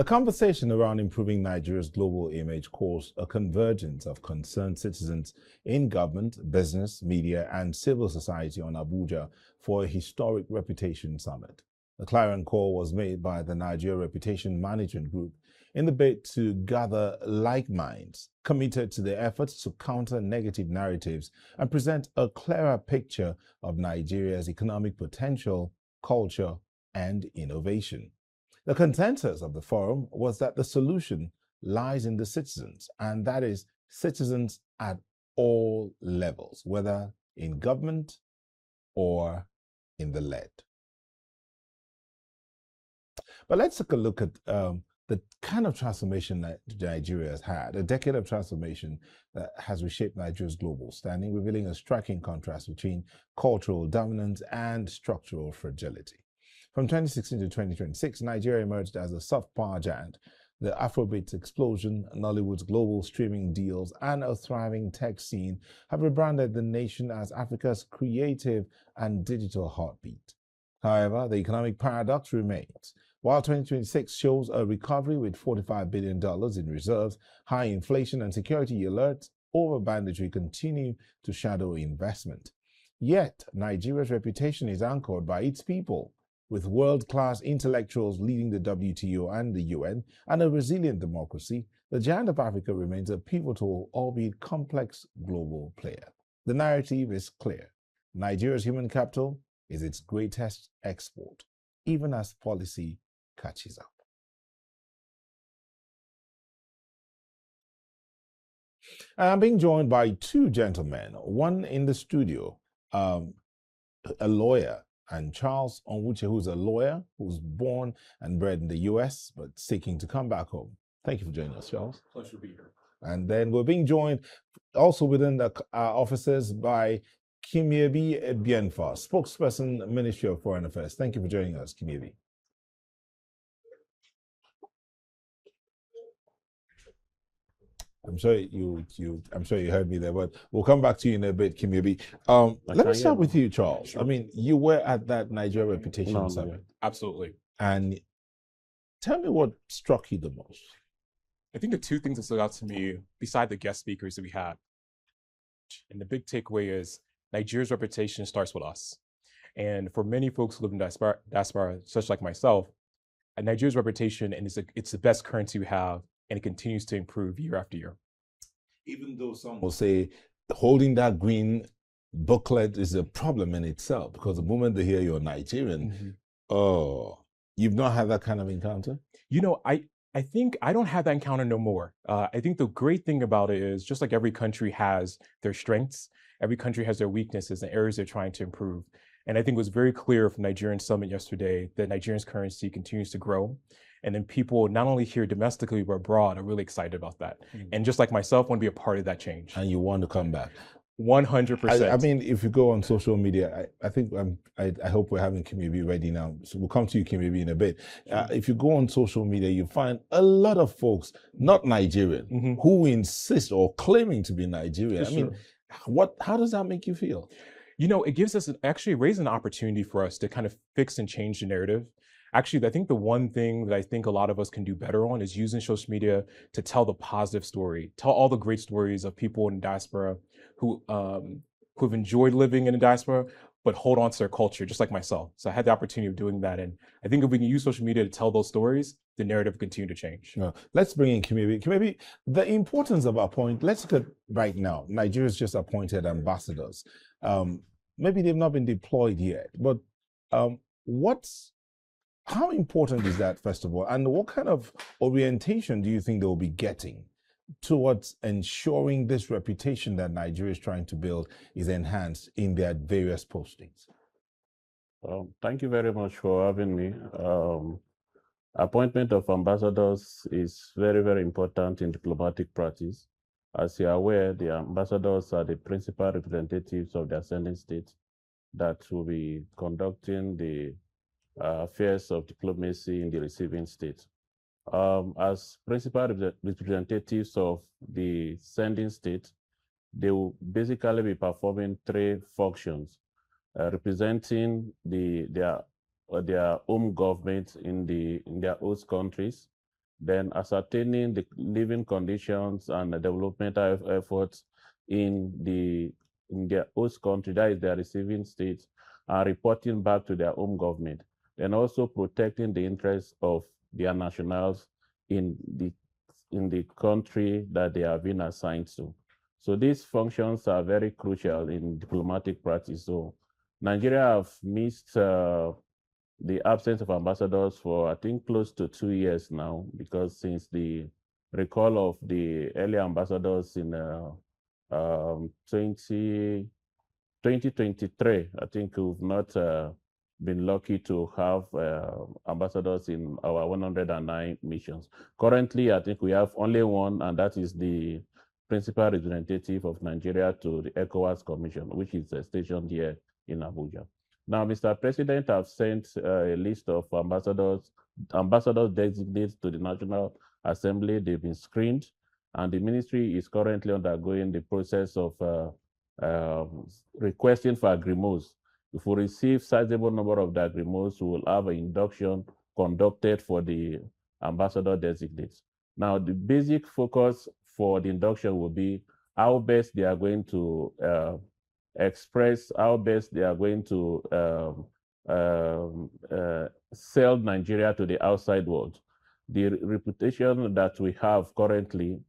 The conversation around improving Nigeria's global image calls a convergence of concerned citizens in government, business, media, and civil society on Abuja for a historic reputation summit. The clarion call was made by the Nigeria Reputation Management Group in the bid to gather like minds committed to the efforts to counter negative narratives and present a clearer picture of Nigeria's economic potential, culture, and innovation. The consensus of the forum was that the solution lies in the citizens, and that is citizens at all levels, whether in government or in the led. But let's take a look at the kind of transformation that Nigeria has had, a decade of transformation that has reshaped Nigeria's global standing, revealing a striking contrast between cultural dominance and structural fragility. From 2016 to 2026, Nigeria emerged as a soft power giant. The Afrobeats explosion, Nollywood's global streaming deals, and a thriving tech scene have rebranded the nation as Africa's creative and digital heartbeat. However, the economic paradox remains. While 2026 shows a recovery with $45 billion in reserves, high inflation and security alerts over banditry continue to shadow investment. Yet, Nigeria's reputation is anchored by its people, with world-class intellectuals leading the WTO and the UN, and a resilient democracy. The giant of Africa remains a pivotal, albeit complex, global player. The narrative is clear. Nigeria's human capital is its greatest export, even as policy catches up. And I'm being joined by two gentlemen, one in the studio, a lawyer, and Charles Onwuche, who's a lawyer who's born and bred in the US, but seeking to come back home. Thank you for joining us, Charles. Pleasure to be here. And then we're being joined also within the offices by Kimiebi Bienfa, spokesperson, Ministry of Foreign Affairs. Thank you for joining us, Kimiebi. I'm sure you heard me there, but we'll come back to you in a bit, Kimiebi. Let me start with you, Charles. Sure. I mean, you were at that Nigeria Reputation Summit. Absolutely. And tell me what struck you the most. I think the two things that stood out to me, beside the guest speakers that we had, and the big takeaway is Nigeria's reputation starts with us. And for many folks who live in diaspora, such like myself, Nigeria's reputation, and it's the best currency we have, and it continues to improve year after year. Even though some will say holding that green booklet is a problem in itself, because the moment they hear you're Nigerian, oh, you've not had that kind of encounter? You know, I think I don't have that encounter no more. I think the great thing about it is, just like every country has their strengths, every country has their weaknesses and areas they're trying to improve. And I think it was very clear from Nigerian Summit yesterday that Nigeria's currency continues to grow. And then people, not only here domestically, but abroad, are really excited about that. And just like myself, want to be a part of that change. And you want to come back. 100%. I mean, if you go on social media, I think I hope we're having Kimiebi ready now. So we'll come to you, Kimiebi, in a bit. If you go on social media, you find a lot of folks, not Nigerian, who insist or claiming to be Nigerian. I mean, how does that make you feel? You know, it gives us actually raises an opportunity for us to kind of fix and change the narrative. Actually, I think the one thing that I think a lot of us can do better on is using social media to tell the positive story, tell all the great stories of people in the diaspora who've enjoyed living in the diaspora, but hold on to their culture, just like myself. So I had the opportunity of doing that. And I think if we can use social media to tell those stories, the narrative will continue to change. Let's bring in Kimiebi. Kimiebi, the importance of let's look at right now. Nigeria's just appointed ambassadors. Maybe they've not been deployed yet, but how important is that, first of all? And what kind of orientation do you think they'll be getting towards ensuring this reputation that Nigeria is trying to build is enhanced in their various postings? Thank you very much for having me. Appointment of ambassadors is very, very important in diplomatic practice. As you're aware, the ambassadors are the principal representatives of the sending state that will be conducting the affairs of diplomacy in the receiving state. As principal representatives of the sending state, they will basically be performing three functions, representing their home government in their host countries. then ascertaining the living conditions and the developmental efforts in their host country, that is their receiving state, and reporting back to their home government. Then also protecting the interests of their nationals in the country that they have been assigned to. So these functions are very crucial in diplomatic practice. So Nigeria have missed the absence of ambassadors for, I think, close to 2 years now, because since the recall of the early ambassadors in 2023, I think we've not been lucky to have ambassadors in our 109 missions. Currently, I think we have only one, and that is the principal representative of Nigeria to the ECOWAS Commission, which is stationed here in Abuja. Now, Mr. President have sent a list of ambassadors designated to the National Assembly. They've been screened, and the ministry is currently undergoing the process of requesting for agreements. If we receive sizable number of the agreements, we will have an induction conducted for the ambassador designates. Now, the basic focus for the induction will be how best they are going to express, how best they are going to sell Nigeria to the outside world. The reputation that we have currently,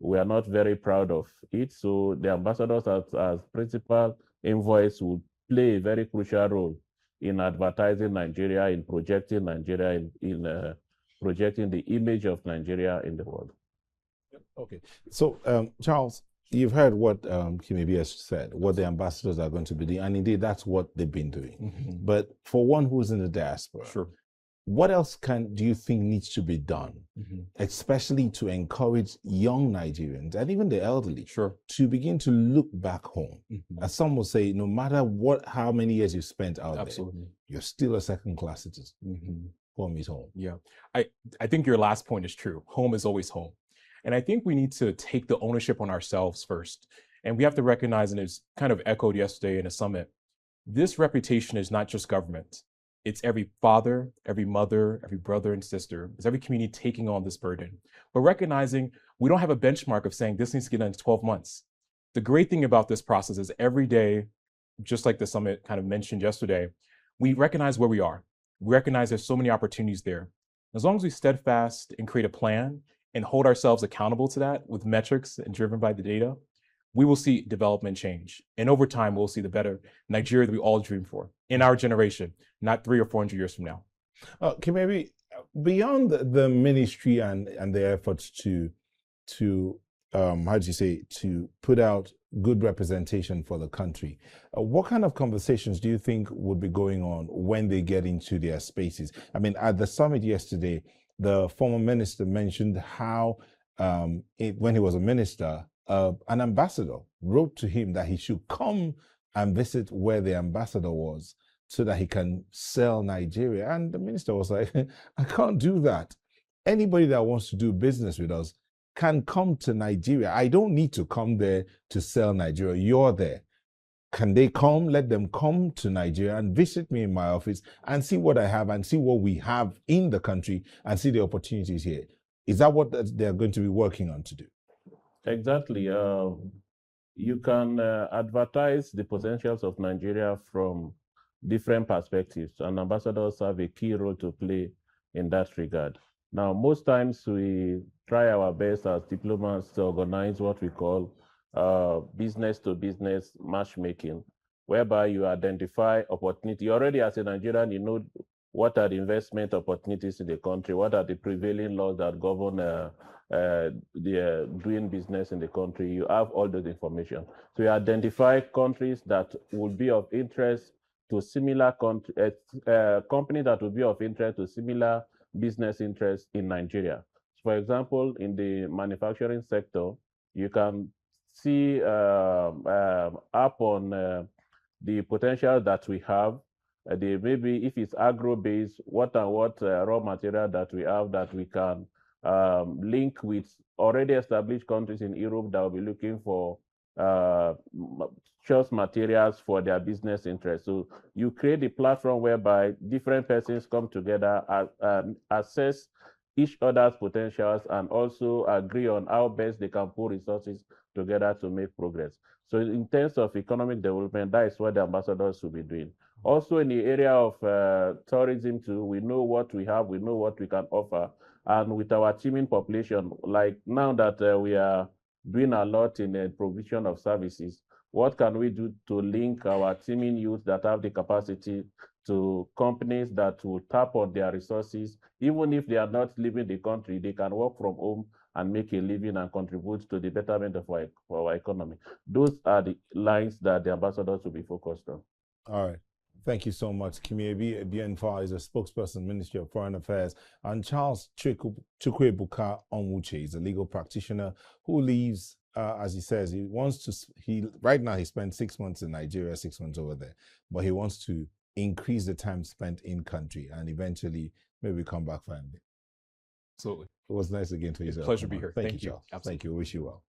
we are not very proud of it. So the ambassadors as principal envoys will play a very crucial role in advertising Nigeria, in projecting Nigeria, in projecting the image of Nigeria in the world. Okay. So, Charles, you've heard what Kimebi has said, what the ambassadors are going to be doing, and indeed that's what they've been doing. But for one who's in the diaspora, Sure. what else do you think needs to be done, especially to encourage young Nigerians and even the elderly to begin to look back home? As some will say, no matter how many years you spent out there, you're still a second-class citizen. Home is home. Yeah, I think your last point is true. Home is always home. And I think we need to take the ownership on ourselves first. And we have to recognize, and it's kind of echoed yesterday in a summit, this reputation is not just government. It's every father, every mother, every brother and sister. It's every community taking on this burden. But recognizing we don't have a benchmark of saying this needs to get done in 12 months. The great thing about this process is every day, just like the summit kind of mentioned yesterday, we recognize where we are. We recognize there's so many opportunities there. As long as we steadfast and create a plan and hold ourselves accountable to that with metrics and driven by the data, we will see development change. And over time, we'll see the better Nigeria that we all dream for in our generation, not 300 or 400 years from now. Okay, maybe beyond the ministry and the efforts to to put out good representation for the country, what kind of conversations do you think would be going on when they get into their spaces? I mean, at the summit yesterday, the former minister mentioned how when he was a minister, an ambassador wrote to him that he should come and visit where the ambassador was so that he can sell Nigeria. And the minister was like, I can't do that. Anybody that wants to do business with us can come to Nigeria. I don't need to come there to sell Nigeria. You're there. Can they come? Let them come to Nigeria and visit me in my office and see what I have and see what we have in the country and see the opportunities here. Is that what they're going to be working on to do? Exactly. You can advertise the potentials of Nigeria from different perspectives, and ambassadors have a key role to play in that regard. Now, most times we try our best as diplomats to organize what we call business-to-business matchmaking, whereby you identify opportunity. Already as a Nigerian, you know what are the investment opportunities in the country, what are the prevailing laws that govern doing business in the country. You have all those information. So you identify countries that will be of interest to similar companies that will be of interest to similar business interests in Nigeria. For example, in the manufacturing sector, you can see up on the potential that we have. Maybe if it's agro-based, what raw material that we have that we can link with already established countries in Europe that will be looking for source materials for their business interests. So you create a platform whereby different persons come together, assess each other's potentials and also agree on how best they can pull resources together to make progress. So in terms of economic development, that is what the ambassadors will be doing. Also in the area of tourism too, we know what we have, we know what we can offer. And with our teaming population, like now that we are doing a lot in the provision of services, what can we do to link our teaming youth that have the capacity to companies that will tap on their resources? Even if they are not leaving the country, they can work from home and make a living and contribute to the betterment of our economy. Those are the lines that the ambassadors will be focused on. All right. Thank you so much. Kimiebi Ebienfa is a spokesperson, Ministry of Foreign Affairs, and Charles Chukwebuka Onwuche is a legal practitioner who lives, as he says, right now he spends 6 months in Nigeria, 6 months over there, but he wants to increase the time spent in country and eventually maybe come back finally. Absolutely. It was nice again to you. Pleasure to be here. Thank you, Charles. Absolutely. Thank you. Wish you well.